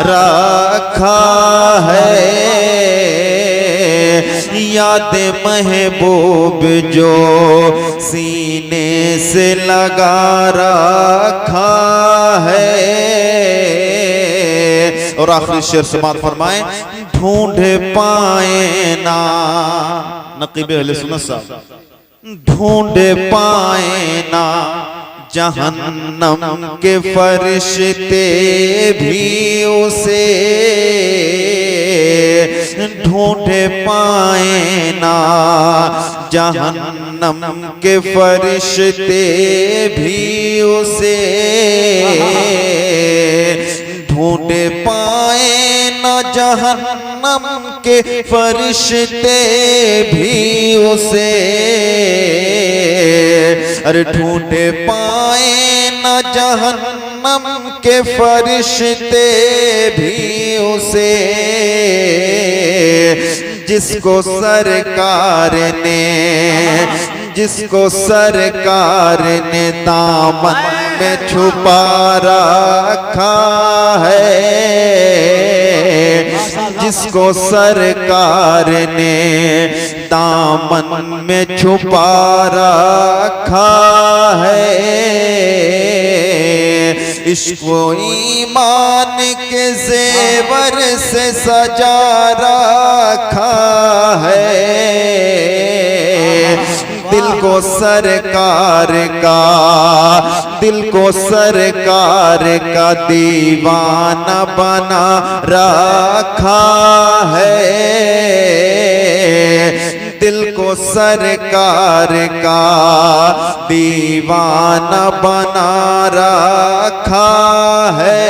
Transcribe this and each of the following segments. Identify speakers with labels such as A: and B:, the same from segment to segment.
A: रखा है, याद महबूब जो सीने से लगा रखा है। और आखिरी शेर समात फरमाए, ढूंढ पाए ना नकीब अहले सुन्नत साहब, ढूंढ पाए ना जहन्नम के फरिश्ते भी उसे, ढूंढ पाए ना जहन्नम के फरिश्ते भी उसे, ढूंढ पाए ना जहन्नम के फरिश्ते भी उसे, अरे ढूंढ पाए ना जहन्नम के फरिश्ते भी उसे, जिसको सरकार ने दामन में छुपा रखा है, जिसको सरकार ने दामन में छुपा रखा है। इश्क़ ईमान के ज़ेवर से सजा रखा है, दिल को सरकार का दीवाना बना रखा है, दिल को सरकार का दीवाना बना रखा है।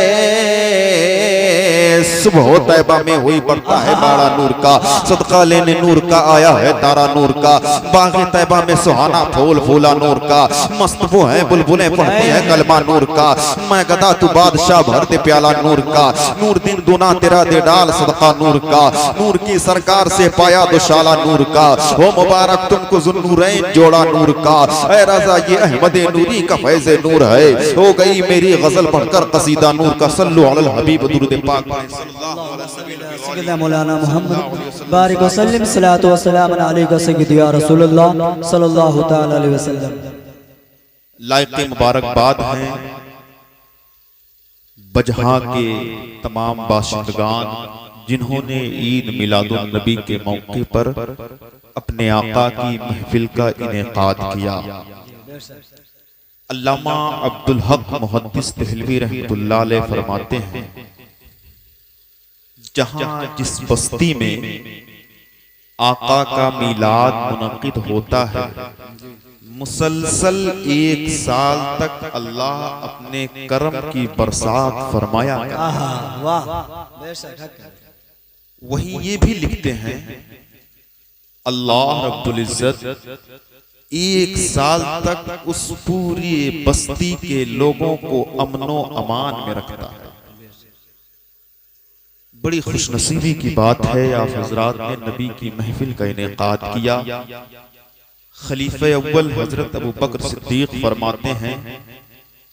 A: सुबह तैबा में हुई पड़ता है बाड़ा नूर का, सदका लेने नूर का आया है तारा नूर का, बाग़े तैबा में सुहाना फूल फूला नूर का, मस्त वो है बुलबुलें पढ़ती है कलमा नूर का, मैं गदा तू बादशाह भर दे प्याला नूर का, नूर दिन दुना तेरा दे डाल सदका नूर का, नूर की सरकार से पाया दुशाला नूर का, हो मुबारक तुमको ज़ुन्नूरैन जोड़ा नूर का, ऐ रज़ा ये अहमद नूरी का फैज़ नूर है, हो गई मेरी गजल पढ़कर कसीदा नूर का, सल्लु अलल हबीब दुरूद पाक
B: सय्यदना मौलाना मोहम्मद बारिक वसल्लम सलातो व सलाम अलैका सय्यदी या रसूलुल्लाह सल्लल्लाहु तआला अलैहि वसल्लम।
A: लायक मुबारकबाद हैं बजहा के तमाम बाशिंदगान जिन्होंने ईद मिलादुन नबी के मौके पर अपने आका की महफिल का इनेकाद किया। अल्लामा अब्दुल हक मुहद्दिस देहलवी रहमतुल्लाह अलैह फरमाते हैं, जहां जिस बस्ती में आका का मीलाद मुनक़िद होता है, मुसलसल 1 साल तक अल्लाह अपने करम की बरसात फरमाया। वहीं ये भी लिखते हैं, अल्लाह रब्बुल इज्जत 1 साल तक उस पूरी बस्ती के लोगों को अमनो अमान में रखता है। बड़ी खुशनसीबी की बात है, आप हजरात ने नबी की महफिल का इनेकाद किया। खलीफे अव्वल हजरत अबू बकर सिद्दीक फरमाते हैं,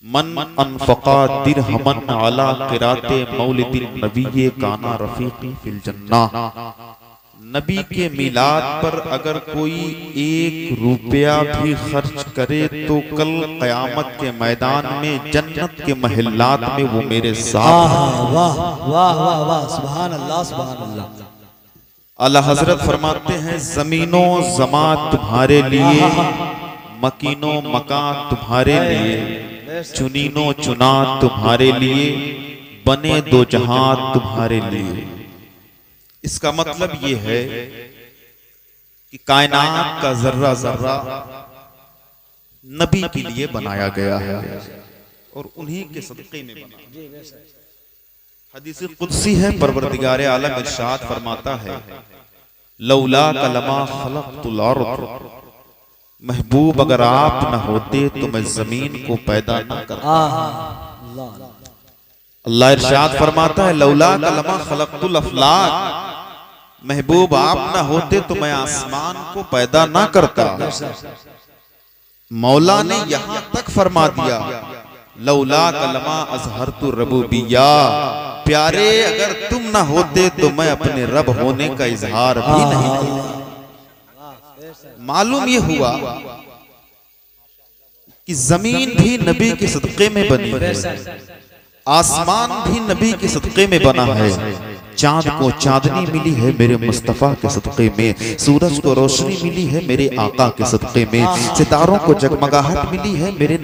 A: मन अनफका दिरहमन अला क़िराते मौलिदिन नबी काना रफीकी फिल जन्ना। नबी के मिलाद पर अगर कोई 1 रुपया भी खर्च करे तो कल क़यामत के मैदान में जन्नत के महल्लात में वो मेरे साथ।
B: वाह वाह वाह वाह, सुभान अल्लाह सुभान अल्लाह।
A: आला हजरत फरमाते हैं, जमीनो जमा तुम्हारे लिए, मकीनो मकां तुम्हारे लिए, चुनीनो चुना तुम्हारे लिए, बने 2 जहां तुम्हारे लिए। इसका मतलब ये है कि कायनात का जर्रा जर्रा नबी के लिए बनाया गया है और उन्हीं के सदक़े में बना। हदीस कुदसी है, परवरदिगार आलम इरशाद फरमाता है, लौला कलमा खलक़तुल अर्द, महबूब अगर आप न होते तो मैं जमीन को पैदा न करता। अल्लाह इरशाद फरमाता है, लौला कलमा खलक़तुल अफ़लाक, महबूब आप ना होते तो मैं आसमान को पैदा ना करता। मौला ने यहां तक फरमा दिया, लौला कलमा अज़हरतु रबूबिया, प्यारे अगर तुम ना होते तो मैं अपने रब होने का इजहार भी नहीं करता। मालूम ये हुआ कि जमीन भी नबी के सदक़े में बनी है, आसमान भी नबी के सदक़े में बना है, चांद को चांदनी मिली है मेरे मुस्तफ़ा के सदक़े में, सूरज को रोशनी मिली है मेरे आका के सदक़े में, सितारों को जगमगाहट मिली है मेरे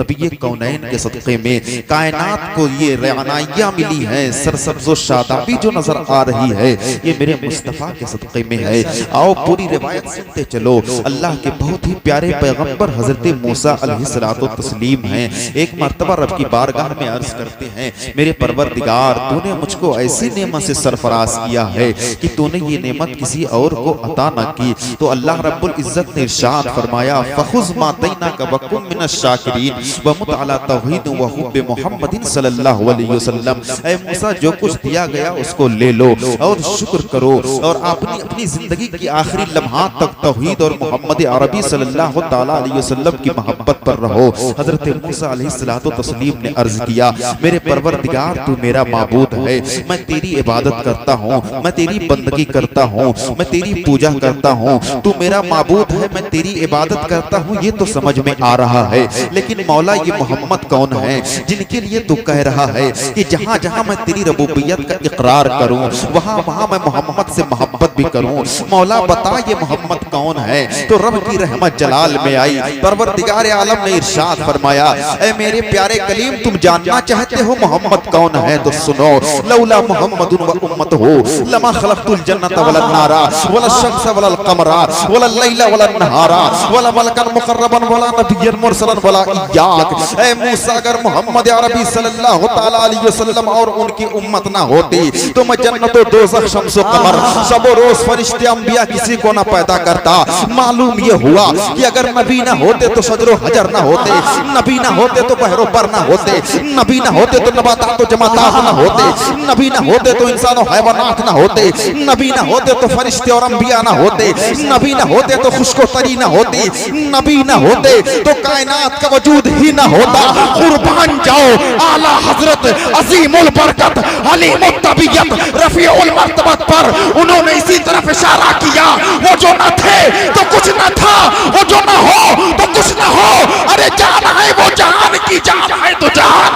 A: नबी कौनैन के सदक़े में, कायनात को ये रवानाइयाँ मिली है, सरसब्ज़ो शादाबी जो नजर आ रही है ये मेरे मुस्तफ़ा के सदक़े में है। आओ पूरी रिवायत सुनते चलो। अल्लाह के बहुत ही प्यारे पैगंबर हजरत मूसा अलैहिस्सलातु तस्लीम हैं। एक मर्तबा रब की बारगाह में अर्ज करते हैं, मेरे परवरदिगार तूने मुझको ऐसी नेमत से सरफराज किया है कि तूने ये नेमत किसी और को अता न की। तो अल्लाह रब्बुल इज्जत ने इरशाद फरमाया, फखुज़ मा तैनाका व कुन मिनश शाकिरीन व मुत अला तौहीद व हुब्ब मुहम्मदिन सल्लल्लाहु अलैहि वसल्लम। ऐ मूसा जो कुछ दिया गया उसको ले लो और शुक्र करो और अपनी जिंदगी की आखिरी लम्हात तक तौहीद और मोहम्मद अरबी सल्लल्लाहु तआला अलैहि वसल्लम की मोहब्बत पर रहो। हजरत मूसा अलैहिस्सलातु तस्लीम ने अर्ज किया, मेरे परवरदिगार तू मेरा माबूद है, मैं तेरी इबादत करता हूँ, मैं तेरी बंदगी करता हूँ, मैं तेरी पूजा करता हूँ, तू मेरा माबूद है, मैं तेरी इबादत करता हूँ, ये तो समझ में आ रहा है। लेकिन मौला ये मोहम्मद कौन है जिनके लिए तू कह रहा है कि जहाँ जहाँ मैं तेरी रबूबियत का इकरार करूँ वहाँ वहाँ मैं मोहम्मद से मोहब्बत भी करूँ। मौला बता ये मोहम्मद कौन है। तो रब की रहमत जलाल में आई, परवरदिगार आलम ने इरशाद फरमाया, ऐ मेरे प्यारे कलीम तुम जानना चाहते हो मोहम्मद कौन है तो सुनो, लौला मोहम्मदुन व उम्मतहु लमा खलक़तुल जन्नता वल नारा वल शम्स वल क़मरा वल लैला वल नहारा वल मलकन मुक़र्रबन वला नबिय्यन मुरसलन वला इय्याक। ऐ मूसा अगर मोहम्मद अरबी सल्लल्लाहु तआला अलैहि वसल्लम और उनकी उम्मत ना होती तो मैं जन्नत और दोज़ख शम्स व क़मर सब रोज फरिश्ते अंबिया किसी को ना पैदा करता। मालूम ये हुआ कि अगर नबी ना होते तो शजरो हजर ना होते, नबी ना होते तो बहरो बर ना होते, नबी ना होते तो नबातात तो जमातात ना होते, नबी ना होते तो इंसान और हैवानात ना होते, नबी ना होते तो फरिश्ते और अंबिया ना होते, नबी ना होते तो खुशको तरी ना होती, नबी ना होते तो कायनात का वजूद ही ना होता। कुर्बान जाओ आला हजरत अजीमुल बरकत अलीमुत तबीयत रफीउल मर्तबत पर, उन्होंने इसी तरफ इशारा किया, वो जो न थे तो कुछ न था, वो जो न हो तो कुछ न हो, अरे जान है वो जहान की जान है तो जहान।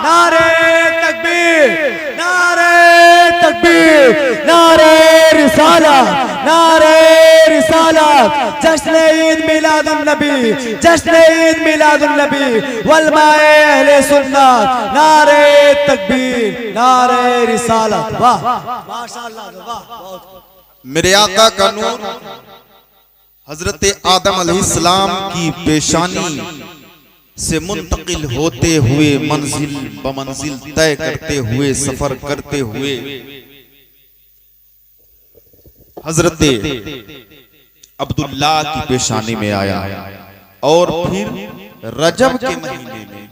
B: नारे तकबीर, नारे तकबीर, नारे रिसालत, नारे रिसालत, जश्न ईद मिलादुन नबी, जश्न ईद मिलादुन नबी वलमाए अहले सुन्नत, नारे तकबीर, नारे रिसालत। वाह माशाअल्लाह, वाह।
A: मेरे आका का नूर हजरत आदम अलैहिस्सलाम की पेशानी से मुंतकिल होते हुए मंजिल ब मंजिल तय करते हुए सफर करते हुए हजरत अब्दुल्ला की पेशानी में आया और फिर रजब के महीने में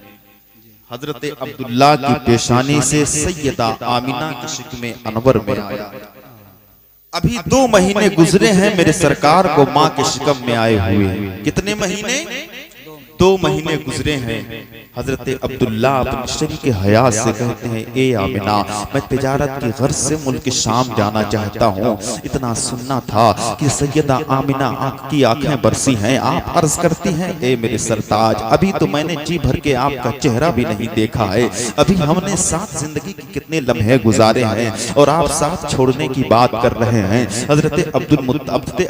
A: हजरत अब्दुल्ला की पेशानी से सैयदा आमिना के शिकमे अनवर में आया। अभी 2 महीने गुजरे हैं मेरे सरकार को माँ के शिकम में आए हुए। कितने महीने? 2 महीने गुजरे हैं। हजरत अब्दुल्ला अपनी शरीक हयात से कहते हैं, ए आमिना मैं तिजारत की गर्ज से मुल्क शाम जाना चाहता हूँ। इतना सुनना था कि सैयदा आमिना की आंखें बरसी हैं। आप अर्ज करती हैं, ए मेरे सरताज अभी तो मैंने जी भर के आपका चेहरा भी नहीं देखा है। अभी हमने साथ जिंदगी के कितने लम्हे गुजारे हैं और आप साथ छोड़ने की बात कर रहे हैं। हजरत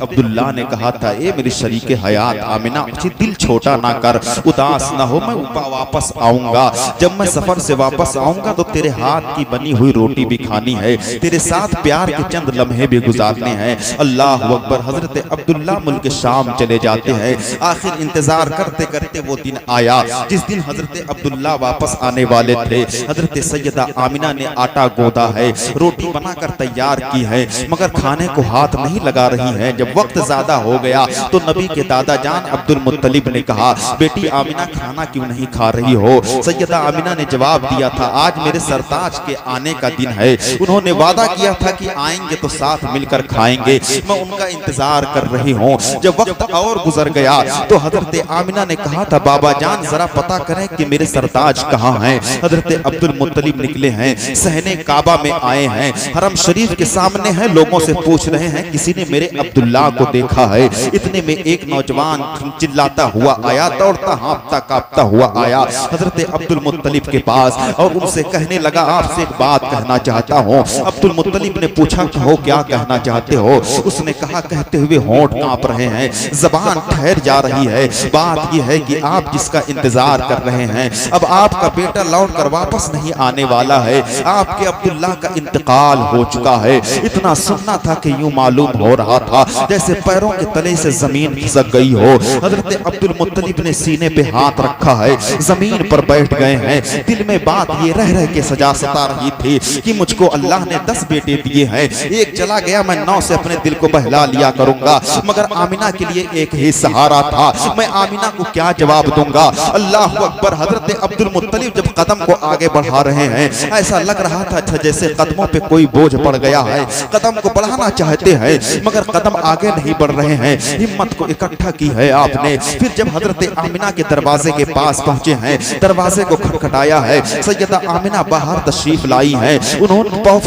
A: अब्दुल्ला ने कहा था, ए मेरी शरीक हयात आमिना मुझे दिल छोटा ना कर, उदास ना हो, मैं वापस आऊंगा। जब मैं सफर से वापस आऊंगा तो तेरे हाथ की बनी हुई रोटी भी खानी है, तेरे साथ प्यार के चंद लम्हे भी गुजारने हैं। अल्लाह अकबर। हजरत अब्दुल्ला मुल्क शाम चले जाते हैं। आखिर इंतजार करते करते वो दिन आया जिस दिन हजरत अब्दुल्ला वापस आने वाले थे। हजरत सैयदा आमिना ने आटा गोदा है, रोटी बनाकर तैयार की है, मगर खाने को हाथ नहीं लगा रही है। जब वक्त ज्यादा हो गया तो नबी के दादा जान अब्दुल मुत्तलिब ने कहा, बेटी आमिना खाना क्यों नहीं खा रही हो? सैयदा आमिना ने जवाब दिया था, आज मेरे सरताज के आने का दिन है, उन्होंने वादा किया था कि आएंगे तो साथ मिलकर खाएंगे, मैं उनका इंतजार कर रही हूँ। जब वक्त और गुजर गया तो हजरत आमिना ने कहा था, बाबा जान जरा पता करें कि मेरे सरताज कहाँ हैं। हजरत अब्दुल मुत्तलिब निकले हैं, सहने काबा में आए हैं, हरम शरीफ के सामने हैं, लोगों से पूछ रहे हैं किसी ने मेरे अब्दुल्ला को देखा है। इतने में एक नौजवान चिल्लाता हुआ आया, दौड़ता हाँफता कांपता हुआ आया हजरत अब्दुल मुत्तलिब के पास और उनसे कहने लगा, आपसे एक बात कहना चाहता हूँ। अब्दुल मुत्तलिब ने पूछा, कहो क्या कहना चाहते हो? उसने कहा, कहते हुए होंठ कांप रहे हैं, जबान ठहर जा रही है, बात यह है कि आप जिसका इंतजार कर रहे हैं, अब आपका बेटा लौट कर वापस नहीं आने वाला है, आपके अब्दुल्ला का इंतकाल हो चुका है। इतना सुनना था कि यूं मालूम हो रहा था जैसे पैरों के तले से जमीन खिसक गई हो। हजरत अब्दुल मुत्तलिब ने सीने पे हाथ रखा है, जमीन पर बैठ गए हैं। दिल में बात ये रह रह के सजा सता रही थी कि मुझको अल्लाह ने 10 बेटे दिए हैं, एक चला गया मैं 9 से अपने दिल को बहला लिया करूंगा, मगर आमिना के लिए एक ही सहारा था, मैं आमिना को क्या जवाब दूंगा? अल्लाह अकबर। हजरत अब्दुल मुत्तलिब जब कदम को आगे बढ़ा रहे हैं, ऐसा लग रहा था जैसे कदमों पे कोई बोझ पड़ गया है, कदम को बढ़ाना चाहते हैं मगर कदम आगे नहीं बढ़ रहे हैं। हिम्मत को इकट्ठा की है आपने, फिर जब हजरत आमिना के दरवाजे के पास पहुंचे हैं, दरवाजे को खटखटाया है, सैयदा आमिना बाहर तशरीफ लाई है। उन्होंने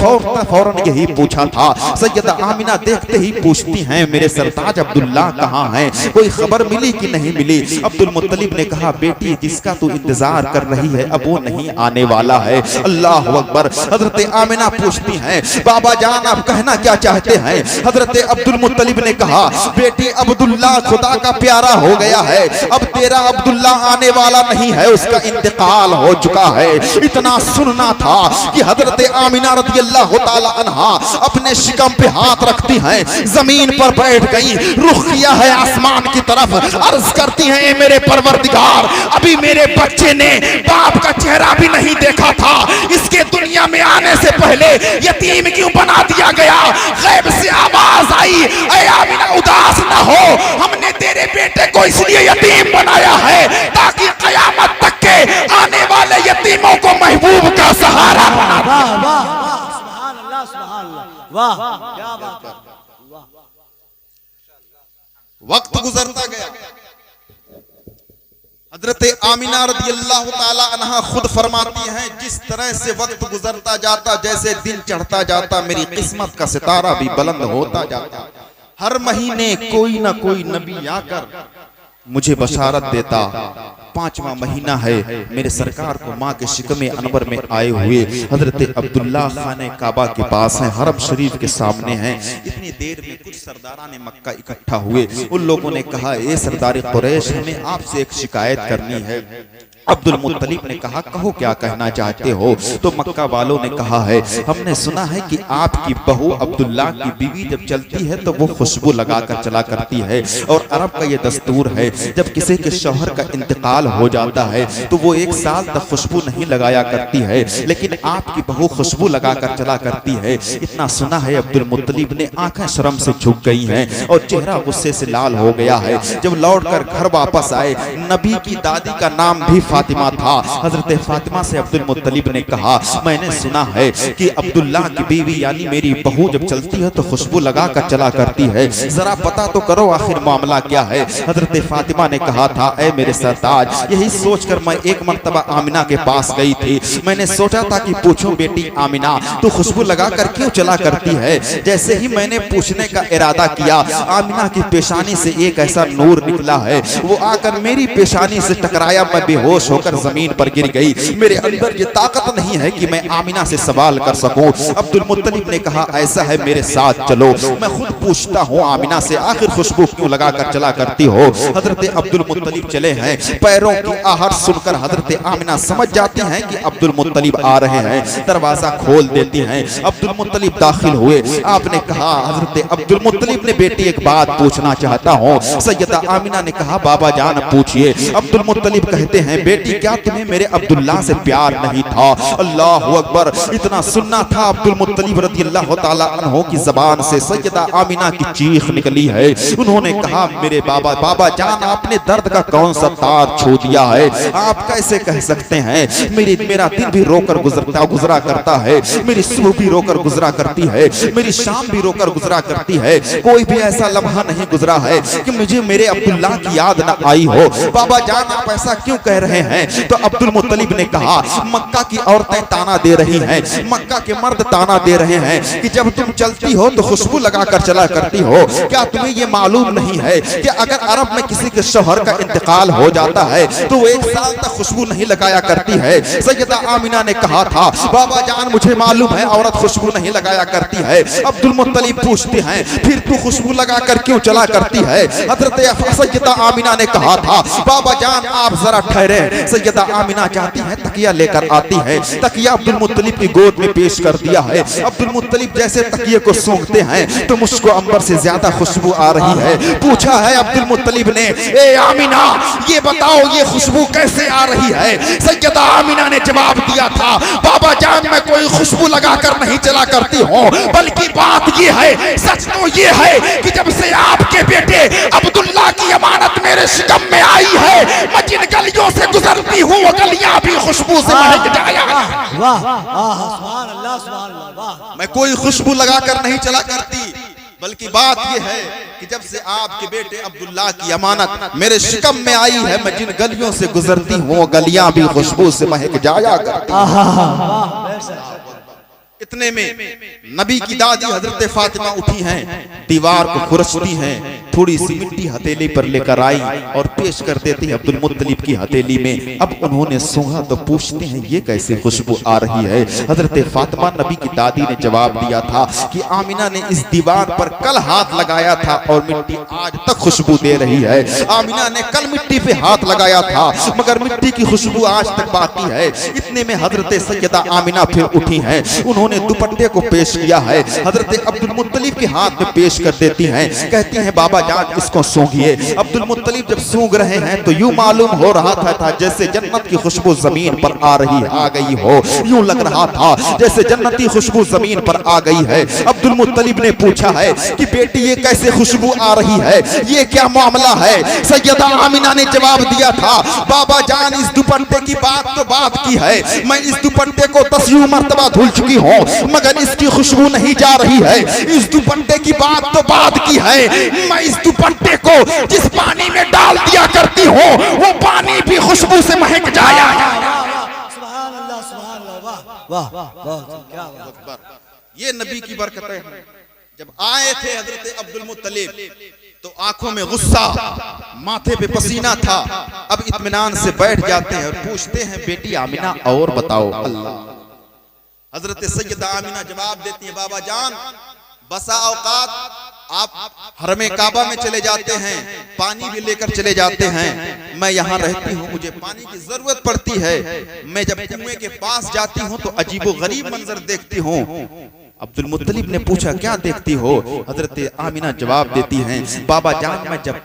A: फौरन यही पूछा था। सैयदा आमिना देखते ही पूछती हैं, मेरे सरताज अब्दुल्ला कहाँ हैं, कोई खबर मिली कि नहीं मिली? अब्दुल मुत्तलिब ने कहा, बेटी जिसका तू इंतजार कर रही है अब वो नहीं आने वाला है। अल्लाह अकबर। हजरत आमिना पूछती हैं, बाबा जान आप कहना क्या चाहते हैं? हजरत अब्दुल मुत्तलिब ने कहा, बेटी अब्दुल्ला खुदा का प्यारा हो गया है, अब तेरा अब्दुल्ला आने वाला नहीं है, उसका इंतकाल हो चुका है। इतना सुनना था कि हजरत आमिना रज़ियल्लाहु ताला अन्हा अपने शिकम पे हाथ रखती हैं, जमीन पर बैठ गई, रुख किया है आसमान की तरफ, अर्ज करती हैं, ए मेरे परवरदिगार, अभी मेरे बच्चे ने बाप का चेहरा भी नहीं देखा था, इसके दुनिया में आने से पहले यतीम क्यों बना दिया गया? गैब से आवाज आई, ऐ आमिना उदास न हो, हमने तेरे बेटे को इसलिए यतीम बनाया है ताकि कयामत तक के आने वाले यतीमों को महबूब का सहारा बना।
B: वाह वाह सुभान अल्लाह, सुभान अल्लाह, वाह क्या बात है।
A: वक्त गुजरता गया, हजरत आमिना रज़ियल्लाहु ताला अन्हा खुद फरमाती हैं, जिस तरह से वक्त गुजरता जाता, जैसे दिन चढ़ता जाता, मेरी किस्मत का सितारा भी बुलंद होता जाता। हर महीने कोई ना कोई नबी आकर मुझे बशारत देता। 5वां महीना है, मेरे सरकार को माँ के शिकमे अनवर में आए हुए हजरत अब्दुल्ला खाने काबा के पास हैं, हरम शरीफ के सामने हैं। इतनी देर में कुछ सरदारान मक्का इकट्ठा हुए। उन लोगों ने कहा, ए सरदार कुरैश, हमें आपसे एक शिकायत करनी है। अब्दुल मुत्तलिब ने कहा, कहो क्या कहना चाहते हो? तो मक्का वालों ने कहा है, हमने सुना है कि आपकी बहू अब्दुल्ला की बीवी जब चलती है तो वो खुशबू लगाकर चला करती है, और अरब का ये दस्तूर है, जब किसी के शौहर का इंतकाल हो जाता है तो वो 1 साल तक खुशबू नहीं लगाया करती है, लेकिन आपकी बहू खुशबू लगाकर चला करती है। इतना सुना है। अब्दुल मुत्तलिब ने आंखें शर्म से झुक गई हैं और चेहरा गुस्से से लाल हो गया है। जब लौटकर घर वापस आए, नबी की दादी का नाम भी फातिमा था। हजरत फातिमा से अब्दुल मुत्तलिब ने कहा, मैंने सुना है कि अब्दुल्ला की बीवी यानी मेरी बहू जब चलती है तो खुशबू लगा कर चला करती है, जरा पता तो करो आखिर मामला क्या है। हजरत फातिमा ने कहा था, ऐ मेरे सरताज, यही सोचकर मैं एक मर्तबा आमिना के पास गई थी। मैंने सोचा था कि पूछूं, बेटी आमिना तू खुशबू लगा कर क्यों चला करती है? जैसे ही मैंने पूछने का इरादा किया, आमिना की पेशानी से एक ऐसा नूर निकला है, वो आकर मेरी पेशानी से टकराया, मैं बेहोश होकर जमीन पर गिर गई। मेरे अंदर ये ताकत नहीं है कि मैं आमिना से सवाल कर सकूं। अब्दुल मुत्तलिब ने कहा, ऐसा है मेरे साथ चलो, मैं खुद पूछता हूँ आमिना से, आखिर खुशबू क्यों लगा कर चला करती हो। हजरत अब्दुल मुत्तलिब चले हैं। पैरों की आहट सुनकर हजरत आमिना समझ जाती हैं कि अब्दुल मुत्तलिब आ रहे हैं। दरवाजा खोल देती हैं। अब्दुल मुत्तलिब दाखिल हुए। आपने कहा, हजरत अब्दुल मुत्तलिब ने, बेटी एक बात पूछना चाहता हूँ। सैयदा आमिना ने कहा, बाबा जान पूछिए। अब्दुल मुत्तलिब कहते हैं, बेटी क्या तुम्हें मेरे अब्दुल्ला से प्यार नहीं था? अल्लाह अकबर। इतना सुनना था अब्दुल मुत्तलिब रज़ियल्लाहु ताला अन्हो की ज़बान से सैयदा आमिना की चीख निकली है। उन्होंने कहा मेरे बाबा जान, आपने दर्द का कौन सा तार छू दिया है? आप कैसे कह सकते हैं? मेरा दिन भी रोकर गुजरा करता है, मेरी सुबह भी रोकर गुजरा करती है, मेरी शाम भी रोकर गुजरा करती है। कोई भी ऐसा लम्हा नहीं गुजरा है कि मुझे मेरे अब्दुल्ला की याद न आई हो। बाबा जान आप ऐसा क्यों कह रहे हैं? तो अब्दुल मुत्तलिब ने कहा मक्का की औरतें ताना दे रही हैं, मक्का के मर्द ताना दे रहे हैं कि जब तुम चलती हो तो खुशबू लगाकर चला करती हो। क्या तुम्हें ये मालूम नहीं है कि अगर अरब में किसी के शौहर का इंतकाल हो जाता है तो वो 1 साल तक खुशबू नहीं लगाया करती है? सैयदा आमिना ने कहा था बाबा जान मुझे मालूम है औरत खुशबू नहीं लगाया करती है। अब्दुल मुत्तलिब पूछते हैं फिर तू खुशबू लगाकर क्यों चला करती है? हजरत सैयदा आमिना ने कहा था बाबा जान आप जरा ठहरे। सैयदा आमिना जाती है तकिया लेकर आती है, तकिया अब्दुल मुत्तलिब की गोद में पेश कर दिया है। अब्दुल मुत्तलिब जैसे तकिए को सूंघते हैं तो मुझको अंबर से ज्यादा खुशबू आ रही है। पूछा है अब्दुल मुत्तलिब ने ए आमिना ये बताओ ये खुशबू कैसे आ रही है? सैयदा आमिना ने जवाब दिया था बाबा जान मैं कोई खुशबू लगाकर नहीं चला करती हूँ, बल्कि बात ये है, सच तो ये है कि जब से आपके बेटे अब्दुल्ला की अमानत मेरे शिकम में आई है, मैं जिन गलियों से गुजरती हूँ वो गलियां भी खुशबू से महक जाया।
B: वाह सुभान अल्लाह सुभान अल्लाह। वाह
A: मैं कोई खुशबू लगाकर नहीं चला करती, बल्कि बात यह है कि जब से आपके बेटे अब्दुल्ला की अमानत मेरे शिकम में आई है, मैं जिन गलियों से गुजरती हूँ वो गलियां भी खुशबू से महक जाया करती। इतने में नबी की दादी हजरत फातिमा उठी हैं, दीवार को खुरचती हैं, थोड़ी सी मिट्टी हथेली पर लेकर आई और पेश कर देती है अब्दुल मुत्तलिब की हथेली में। अब उन्होंने सूंघा तो पूछते हैं ये कैसी खुशबू आ रही है? हजरत फातिमा नबी की दादी ने जवाब दिया था कि आमिना ने इस दीवार पर कल हाथ लगाया था और मिट्टी आज तक खुशबू दे रही है। आमिना ने कल मिट्टी पे हाथ लगाया था मगर मिट्टी की खुशबू आज तक बाकी है। इतने में हजरत सैयदा आमिना फिर उठी हैं, उन्होंने दुपट्टे को पेश किया है, हजरत अब्दुल मुत्तलिब के हाथ में पेश कर देती हैं, कहती हैं बाबा जान इसको सूंघिए। अब्दुल मुत्तलिब जब सूंघ रहे हैं तो यूं मालूम हो रहा था जैसे जन्नत की खुशबू जमीन पर आ गई हो, यूं लग रहा था जैसे जन्नती खुशबू जमीन पर आ गई है। अब्दुल मुत्तलिब ने पूछा है कि बेटी ये कैसे खुशबू आ रही है, ये क्या मामला है? सैयदा आमिना ने जवाब दिया था बाबा जान इस दुपट्टे की बात तो बात की है, मैं इस दुपट्टे को 10 मरतबा धुल चुकी हूँ मगर इसकी खुशबू नहीं जा रही है। इस दुपट्टे की बात तो बात की है, मैं इस दुपट्टे को जिस पानी में डाल दिया करती हूँ वो पानी भी खुशबू से महक जाया।
B: सुभान अल्लाह सुभान अल्लाह। वाह वाह क्या बात।
A: ये नबी की बरकतें हैं। जब आए थे हजरत अब्दुल मुत्तलिब तो आंखों में गुस्सा, माथे पे पसीना था। अब इत्मीनान से बैठ जाते हैं और पूछते हैं बेटी आमिना और बताओ। अल्लाह हजरत सैयदा आमिना जवाब देती है बाबा जान बसा औकात आप हरमे काबा में चले जाते हैं, पानी भी लेकर चले जाते हैं, मैं यहाँ रहती हूँ, मुझे पानी की जरूरत पड़ती है। मैं जब कुएं के पास जाती हूँ तो अजीबो गरीब मंजर देखती हूँ। अब्दुल मुत्तलिब ने पूछा क्या देखती हो? हजरत आमिना जवाब देती हैं बाबा जान मैं जब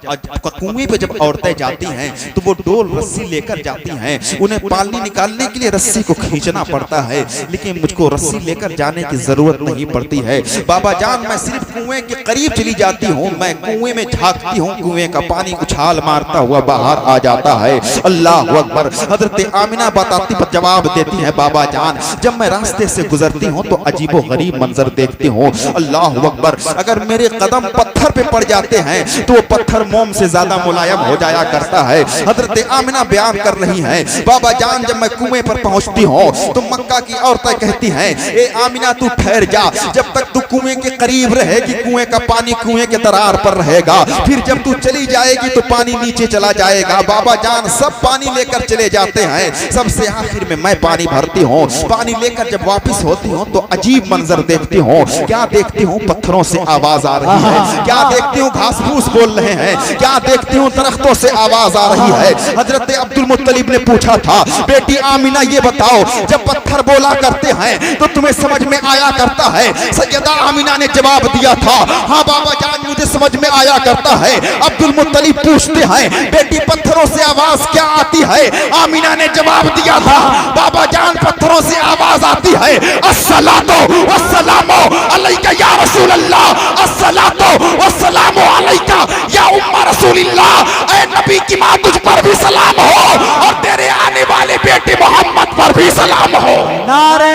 A: कुएं पे जब औरतें जाती हैं तो वो डोल रस्सी लेकर जाती हैं, उन्हें पानी निकालने के लिए रस्सी को खींचना पड़ता है, लेकिन मुझको रस्सी लेकर जाने की जरूरत नहीं पड़ती है। बाबा जान मैं सिर्फ कुएं के करीब चली जाती हूँ, मैं कुएं में झांकती हूँ, कुएं का पानी उछाल मारता हुआ बाहर आ जाता है। अल्लाह अकबर। हजरत आमिना बताती जवाब देती है बाबा जान जब मैं रास्ते से गुजरती हूँ तो अजीबो गरीब मंजर देखती हूँ। अल्लाह अकबर। अगर मेरे कदम पत्थर पे पड़ जाते हैं तो वो पत्थर मोम से ज्यादा मुलायम हो जाया करता है। हजरत आमिना बयान कर रही हैं बाबा जान जब मैं कुएं पर पहुंचती हूँ तो मक्का की औरतें कहती हैं ए आमिना तू ठहर जा, जब तक तू कुएं के करीब रहेगी कुएं का पानी कुएं के दरार पर रहेगा, फिर जब तू चली जाएगी तो पानी नीचे चला जाएगा। बाबा जान सब पानी लेकर चले जाते हैं, सबसे आखिर में मैं पानी भरती हूँ। पानी लेकर जब वापिस होती हूँ तो अजीब मंजर देखती हूँ, क्या देखती हूँ पत्थरों से आवाज आ रही है, क्या देखती हूँ घास फूस बोल रहे हैं, क्या देखती हूँ दरख्तों से आवाज आ रही है। हजरत अब्दुल मुत्तलिब ने पूछा था, बेटी आमिना ये बताओ, जब पत्थर बोला करते हैं तो तुम्हें समझ में आया करता है? सैयदा आमिना ने जवाब दिया था, हाँ बाबा जान मुझे समझ में आया करता है। अब्दुल मुत्तलिब पूछते हैं, बेटी पत्थरों से आवाज क्या आती है? आमिना ने जवाब दिया था, बाबा जान पत्थरों से आवाज आती है, अस्सलातो वस्सलामो अलैका या रसूल अल्लाह, अस्सलातो वस्सलामो अलैका या उम्मा रसूलिल्लाह। ऐ नबी की मां तुझ पर भी सलाम हो और तेरे आने वाले बेटे मोहम्मद पर भी सलाम हो।
B: नारे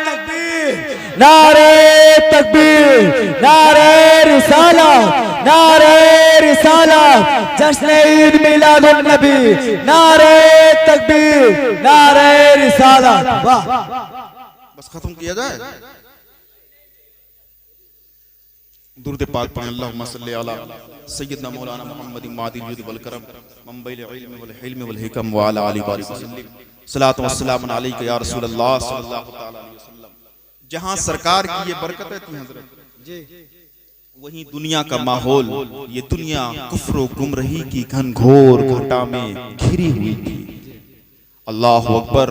B: तकबीर, नारे तकबीर, नारे रिसालत, नारे रिसालत, जश्न ईद मिलादुन नबी, नारे तकबीर, नारे रिसालत। वाह,
A: बस खत्म किया जाए। दुरूद पाक पढ़ें, अल्लाहुम्मा सल्ली अला सय्यदना मौलाना मुहम्मद मादिल जुद वल करम मंबइल इल्म वल हिल्म वल हिकम व अला आलिहि व सल्लम सलातो व सलाम अलैका या रसूल अल्लाह सल्लल्लाहु तआला अलैहि वसल्लम। जहां सरकार की ये बरकतें थी हजरत जी, वहीं दुनिया का माहौल, ये दुनिया कुफ्र व गुमराही की घनघोर घटा में घिरी हुई थी। अल्लाहु अकबर।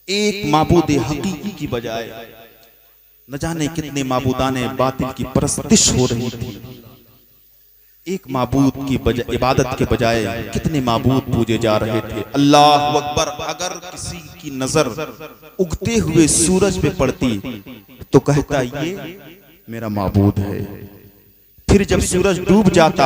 A: एक माबूद हकीकी की बजाय न जाने कितने माबूदाने बातिल की परस्तिश हो रही थी। एक माबूद की इबादत के बजाय कितने माबूद पूजे जा रहे थे। अल्लाह अकबर। अगर किसी की नजर उगते हुए सूरज पे पड़ती तो कहता ये मेरा माबूद है। फिर जब सूरज डूब जाता,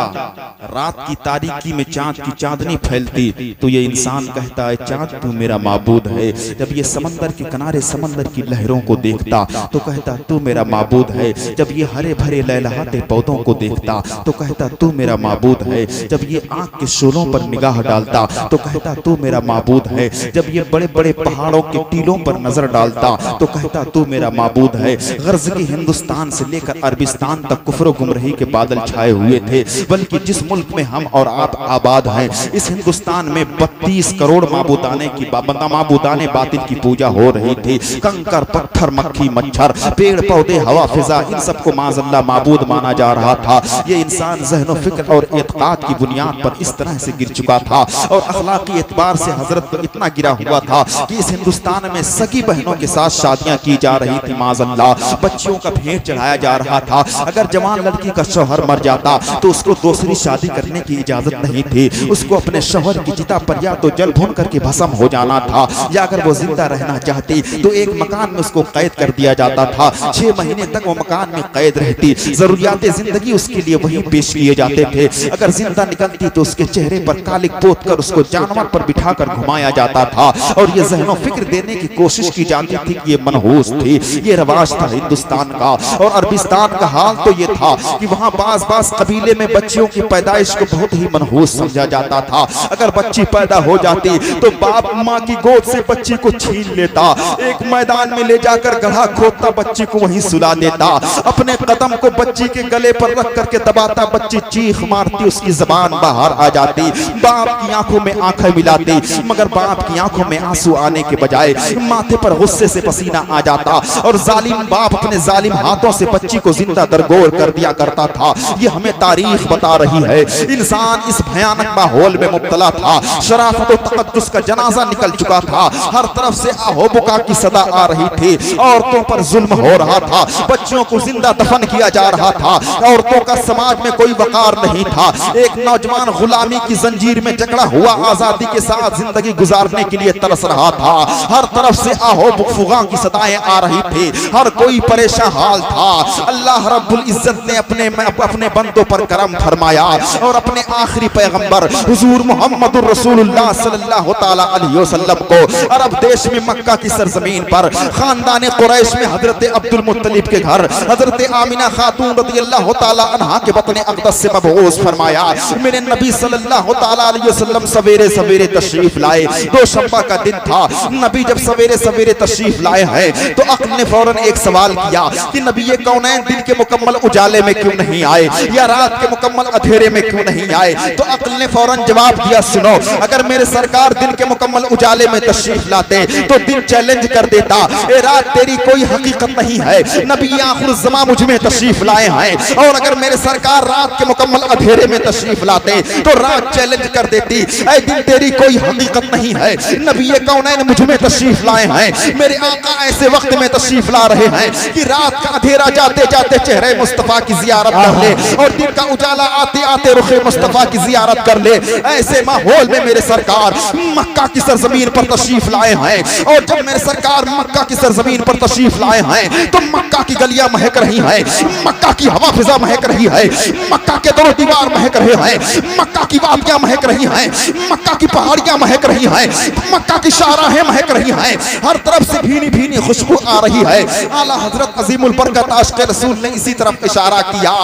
A: रात की तारीकी में चांद की चांदनी फैलती तो ये इंसान कहता है चांद तू मेरा माबूद है। जब ये समंदर के किनारे समंदर की लहरों को देखता तो कहता तू मेरा माबूद है। जब ये हरे भरे लहलहाते पौधों को देखता तो कहता तू मेरा माबूद है। जब ये आंख के शोलों पर निगाह डालता तो कहता तू मेरा माबूद है। जब ये बड़े बड़े पहाड़ों के टीलों पर नजर डालता तो कहता तू मेरा माबूद है। गर्ज के हिंदुस्तान से लेकर अरबिस्तान तक कुफ्र गुमराही के बादल छाए हुए थे, बल्कि जिस मुल्क में हम और आप आबाद हैं इस हिंदुस्तान में 32 करोड़ माबूदाने बातिल की पूजा हो रही थी। कंकर पत्थर मक्खी मच्छर पेड़ पौधे हवा फिजा इन सबको माज़अल्लाह माबूद माना जा रहा था। ये इंसान ज़हन फिक्र और एतकाद की बुनियाद पर इस तरह से गिर चुका था और अखलाकी एतबार से हजरत पर इतना गिरा हुआ था कि इस हिंदुस्तान में सगी बहनों के साथ शादियां की जा रही थी। माज़अल्लाह बच्चियों का भेंट चढ़ाया जा रहा था। अगर जवान लड़की का शौहर मर जाता तो उसको दूसरी शादी करने की इजाजत नहीं थी। उसको अपने शौहर की चिता पर या तो जल भून करके भस्म हो जाना था या अगर वो जिंदा रहना चाहती तो एक मकान में उसको कैद कर दिया जाता था। 6 महीने तक वो मकान में कैद रहती। जरूरियात जिंदगी उसके लिए वही पेश किए जाते थे। अगर जिंदा निकलती तो उसके चेहरे पर कालिक पोत कर उसको जानवर पर बिठाकर घुमाया जाता था और ये ज़हनो फिक्र देने की कोशिश की जाती थी कि ये मनहूस थी। ये रवाज था हिंदुस्तान का। और अरबिस्तान का हाल तो ये था कि वहाँ बास कबीले में बच्चियों की पैदाइश को बहुत ही मनहूस समझा जाता था। अगर बच्ची पैदा हो जाती तो बाप माँ की गोद से बच्ची को छीन लेता, एक मैदान में ले जाकर गड्ढा खोदता, बच्ची को वहीं सुला देता, अपने कदम को बच्ची के गले पर रख करके दबाता, बच्ची चीख मारती, उसकी जबान बाहर आ जाती। बाप की आंखों में आंखें मिलाती, मगर बाप की आंखों में आंसू आने के बजाय माथे पर गुस्से से पसीना आ जाता और जालिम बाप अपने जालिम हाथों से बच्ची को जिंदा दरगोर कर दिया करता था। ये हमें तारीख बता रही है। इंसान इस भयानक माहौल में मुब्तला था। शराफत और तकद्दुस का जनाजा निकल चुका था। हर तरफ से आहो-बुका की सदा आ रही थी। औरतों पर जुल्म हो रहा था, बच्चों को जिंदा दफन किया जा रहा था। औरतों का समाज में कोई वकार नहीं था। एक नौजवान गुलामी की जंजीर में जकड़ा हुआ आजादी के साथ जिंदगी गुजारने के लिए तरस रहा था। हर तरफ से आहो-बुका की सदाएं आ रही थी। हर कोई परेशान हाल था। अल्लाह रब्बुल इज्जत ने अपने बंदों पर करम फरमाया और अपने आखिरी पैगंबर हुजूर मोहम्मद रसूलुल्लाह सल्लल्लाहु तआला अलैहि वसल्लम को अरब देश में मक्का की सरजमीन पर खानदान कुरैश में हजरत अब्दुल मुत्तलिब के घर हजरत आमिना खातून रदियल्लाहु तआला अन्हा के बतन अक़दस से मबऊस फरमाया। मेरे नबी सल्लल्लाहु तआला अलैहि वसल्लम सवेरे सवेरे तशरीफ लाए। दोशंबा का दिन था। नबी जब सवेरे सवेरे तशरीफ लाए हैं तो अक्ल ने फौरन एक सवाल किया कि नबी ये कौनैन दिन के मुकम्मल उजाले में क्यों नहीं नहीं आए, या रात के मुकम्मल अंधेरे में क्यों नहीं आए? तो अक्ल ने फौरन जवाब दिया, सुनो, अगर मेरे सरकार दिन के मुकम्मल उजाले में तशरीफ लाते तो दिन चैलेंज कर देता, ए रात तेरी कोई हकीकत नहीं है, नबी आखिर ज़मा मुझ में तशरीफ लाए हैं। और अगर मेरे सरकार रात के मुकम्मल अंधेरे में तशरीफ लाते तो रात चैलेंज कर देती, ऐ दिन तेरी कोई हकीकत नहीं है, नबी कौनैन मुझ में तशरीफ लाए हैं। मेरे आका ऐसे वक्त में तशरीफ ला रहे हैं कि रात का अंधेरा जाते जाते चेहरे मुस्तफा की जियारत कर ले और दिन का उजाला आते आते रुखे मुस्तफा की जियारत कर ले। ऐसे माहौल में मेरे सरकार मक्का की सरजमीन पर तशरीफ लाए हैं, और जब मेरे सरकार मक्का की सरजमीन पर तशरीफ लाए हैं तो मक्का की गलियां महक रही हैं, मक्का की हवा फिजा महक रही है, मक्का के दोनों दीवार महक रहे हैं, मक्का की वादियां महक रही हैं, मक्का की पहाड़ियां महक रही हैं, मक्का की शाहराहें महक रही हैं, हर तरफ से भीनी भीनी खुशबू आ रही है। आला हजरत अजीमुल बरकत आशिक़ रसूल ने इसी तरफ इशारा किया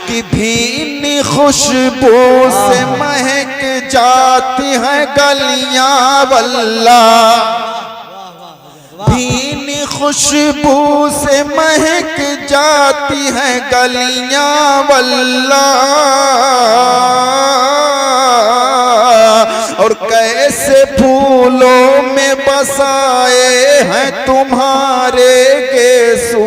A: कि भीनी खुशबू से महक जाती है गलियां वल्ला, भीनी खुशबू से महक जाती है गलियां वल्ला, और कैसे फूलों में बसाए हैं तुम्हारे गेसू,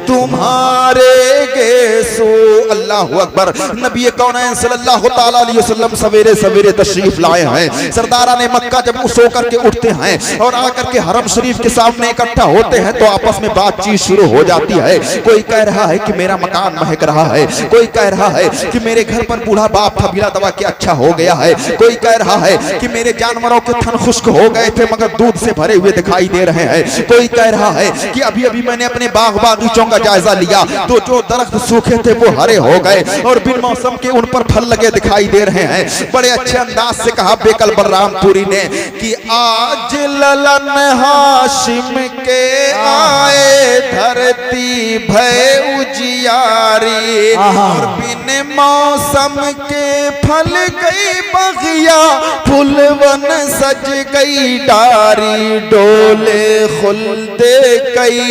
A: तुम्हारे गेसू। अल्लाहु अकबर। नबी कौनैन सल्लल्लाहु ताला अलैहि वसल्लम सवेरे सवेरे तशरीफ लाए हैं। सरदारा ने मक्का जब सो करके उठते हैं और आकर के हरम शरीफ के सामने इकट्ठा होते हैं तो आपस में बातचीत शुरू हो जाती है। कोई कह रहा है कि मेरा मकान महक रहा है, कोई कह रहा है कि मेरे घर पर बूढ़ा बाप था, बिना दवा के अच्छा हो गया है, कोई कह रहा है कि मेरे जानवरों के थन खुश्क हो गए थे मगर दूध से भरे हुए दिखाई दे रहे हैं, कोई कह रहा है कि अभी अभी मैंने अपने बाग बागीचों का जायजा लिया तो जो दरख्त सूखे थे वो हरे हो गए और बिन मौसम के उन पर फल लगे दिखाई दे रहे हैं। बड़े अच्छे अंदाज से कहा बेकल बलरामपुरी ने कि आज ललन हाशिम के आए धरती भय उजियारी, और बिन मौसम के फल गई बगिया फुलवन सज गई डारी, डोले खुलदे कई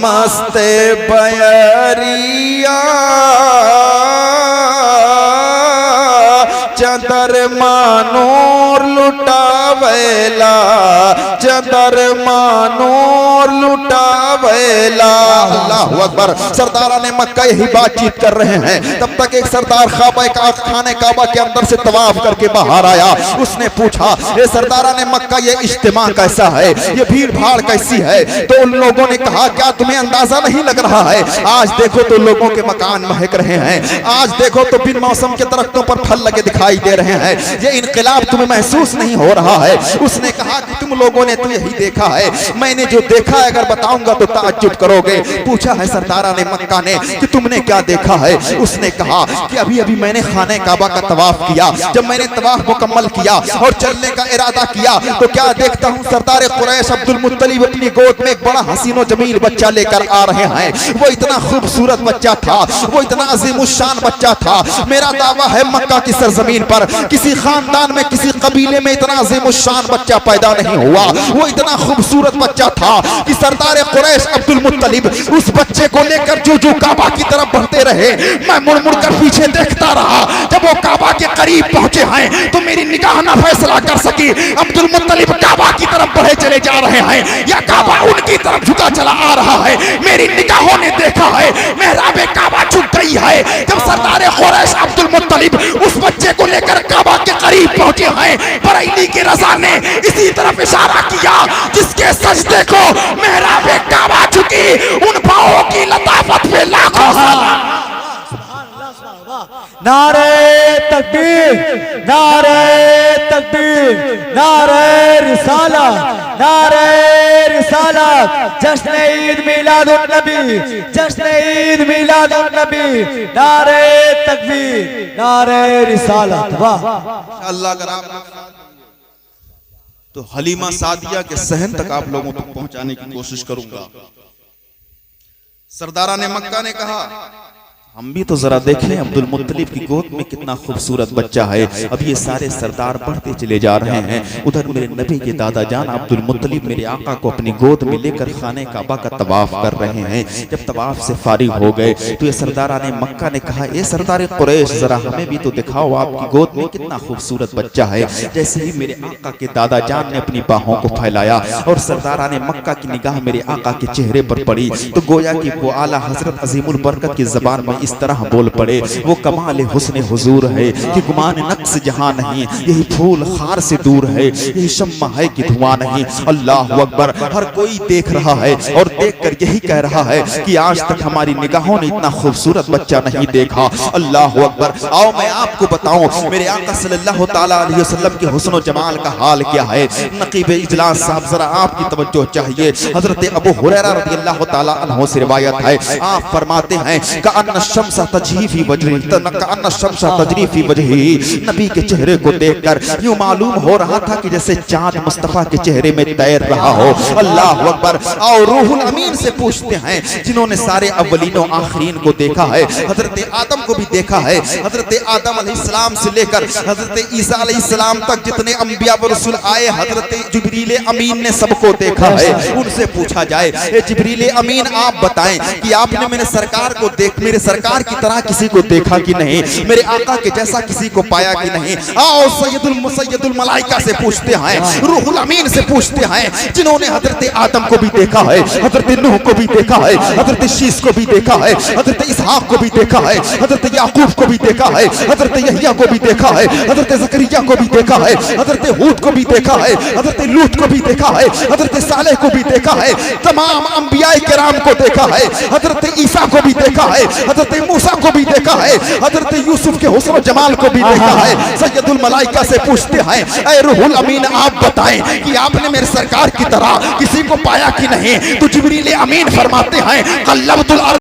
A: मस्त बयरिया, चदर मानोर लुटावेला, चदर मानोर लुटावेला। अल्लाहु अकबर। सरदारा ने मक्का यही बातचीत कर रहे हैं, तब तक एक सरदार खाने काबा के अंदर से तवाफ करके बाहर आया। उसने पूछा, ये सरदारा ने मक्का ये इज्तिमा कैसा है, ये भीड़ भाड़ कैसी है? तो उन लोगों ने कहा क्या तुम्हें अंदाजा नहीं लग रहा है? आज देखो तो लोगों के मकान महक रहे हैं, आज देखो तो बिन मौसम के दरख्तों पर फल लगे दिखाई दे रहे हैं, ये इनकलाब तुम्हें महसूस नहीं हो रहा है? उसने कहा कि तुम लोगों ने तो यही देखा है, मैंने जो देखा है अगर बताऊंगा तो ताज्जुब करोगे। पूछा है सरदारा ने मक्का ने कि तुमने क्या देखा है? उसने कहा कि अभी अभी मैंने खाने काबा का तवाफ किया, जब मैंने तवाफ मुकम्मल किया और चलने का इरादा किया तो क्या देखता हूँ सरदार कुरैश अब्दुल मुत्तलिब अपनी गोद में एक बड़ा हसीन और जमील बच्चा लेकर आ रहे हैं। वो इतना खूबसूरत बच्चा था, वो इतना अजीमुशान बच्चा था। मेरा दावा है मक्का की सरजमीन पर किसी खानदान में किसी कबीले में इतना अजीमुशान बच्चा पैदा नहीं हुआ। वो इतना खूबसूरत बच्चा था कि सरदार कुरैश अब्दुल मुत्तलिब उस बच्चे को लेकर जो काबा की तरफ बढ़ते रहे, मैं मुड़ मुड़ कर पीछे देखता रहा। जब वो काबा के करीब पहुंचे हैं तो मेरी निगाह ना फैसला कर सकी अब्दुल मुत्तलिब काबा की तरफ बढ़े चले जा रहे हैं या काबा उनकी तरफ झुका चला आ रहा है। मेरी निगाहों ने देखा है मेहराबे काबा झुक गई है। जब सरदार कुरैश अब्दुल मुत्तलिब उस बच्चे को लेकर काबा के करीब पहुंचे हैं, बरेली के रज़ा ने इसी तरफ इशारा किया जिसके सजदे को मेहराबे काबा झुकी, उन पांवों की लताफत पे लाखों
B: नारे तकबीर, नारे तकबीर, नारे रिसाला, नारे रिसाला, जश्न ईद मिलादुन नबी, जश्न ईद मिलादुन नबी, नारे तकबीर, नारे रिसाला। वाह
A: अल्लाह का नाम। तो हलीमा सादिया के सहन तक आप लोगों तक पहुंचाने की कोशिश करूंगा। सरदारा ने मक्का ने कहा हम भी तो जरा देखें अब्दुल मुत्तलिब की गोद में कितना खूबसूरत बच्चा है। अब ये सारे सरदार बढ़ते चले जा रहे हैं। उधर मेरे नबी के दादा जान अब्दुल मुत्तलिब मेरे आका को अपनी गोद में लेकर खाने काबा का तवाफ कर रहे हैं। जब तवाफ से फारिग हो गए तो ये सरदाराने मक्का ने कहा, ए सरदार कुरैश, जरा हमें भी तो दिखाओ आपकी गोद में कितना खूबसूरत बच्चा है। जैसे ही मेरे आका के दादा जान ने अपनी बाहों को फैलाया और सरदाराने मक्का की निगाह मेरे आका के चेहरे पर पड़ी तो गोया कि वो आला हजरत अजीमुल बरकत की जबान में इस तरह बोल पड़े, वो कमाल हुस्न हुजूर है कि गुमान नक्स जहां नहीं, यही फूल खार से दूर है, यही शम्मा है कि धुआं नहीं। अल्लाह अकबर। हर कोई देख रहा है और देखकर यही कह रहा है कि आज तक हमारी निगाहों ने इतना खूबसूरत बच्चा नहीं देखा। अल्लाह अकबर। आओ मैं आपको बताऊं मेरे आका सल्लल्लाहु ताला अलैहि वसल्लम के हुस्न जमाल का हाल क्या है। नकीब इजलास साहब जरा आपकी तवज्जो चाहिए। हजरत अबू हुरैरा रज़ियल्लाहु ताला अन्हु से रिवायत है, आप फरमाते हैं कअन्न शम्स तजरी फी वजही, कअन्न शम्स तजरी फी वजही। नबी के चेहरे को देखकर यूं मालूम हो रहा था कि जैसे चांद मुस्तफा के चेहरे में तैर रहा हो। अल्लाह अकबर। और रूहुल अमीन से पूछते हैं जिन्होंने सारे अव्वलीन और आखिरीन को देखा है, हजरत आदम को भी देखा है, हजरत आदम अलैहिस्सलाम से लेकर हजरत ईसा अलैहिस्सलाम तक जितने अंबिया व रसूल आए, हजरत जिब्रील अमीन ने सबको देखा है। उनसे पूछा जाए, ए जिब्रील अमीन आप बताएं कि आपने मेरे सरकार को मेरे सरकार की तरह किसी को देखा कि नहीं, मेरे आका के जैसा किसी को पाया कि नहीं। आओ सैयदुल मलाइका से पूछते हैं, रूहुल अमीन से पूछते हैं जिन्होंने हजरत आदम को भी देखा है, हजरत नूह को भी देखा है, हजरत शीश को भी देखा है, हजरत इसहाक को भी देखा है, हजरत याकूब को भी देखा है, हजरत यहिया को भी देखा है, हजरत ज़करिया को भी देखा है, हजरत हूद को भी देखा है, हजरत लूत को भी देखा है, हजरत सालेह को भी देखा है, तमाम अंबियाए किराम को देखा है, हजरत ईसा को भी देखा है, हजरत मूसा को भी देखा है, हजरत यूसुफ के हुस्न जमाल को भी देखा है। सैयदुल मलाइका से पूछते हैं, ऐ रूहुल अमीन आप बताएं कि आपने मेरे सरकार की तरह किसी को पाया कि नहीं। तो जिब्रील अमीन फरमाते हैं, कल्लबतुल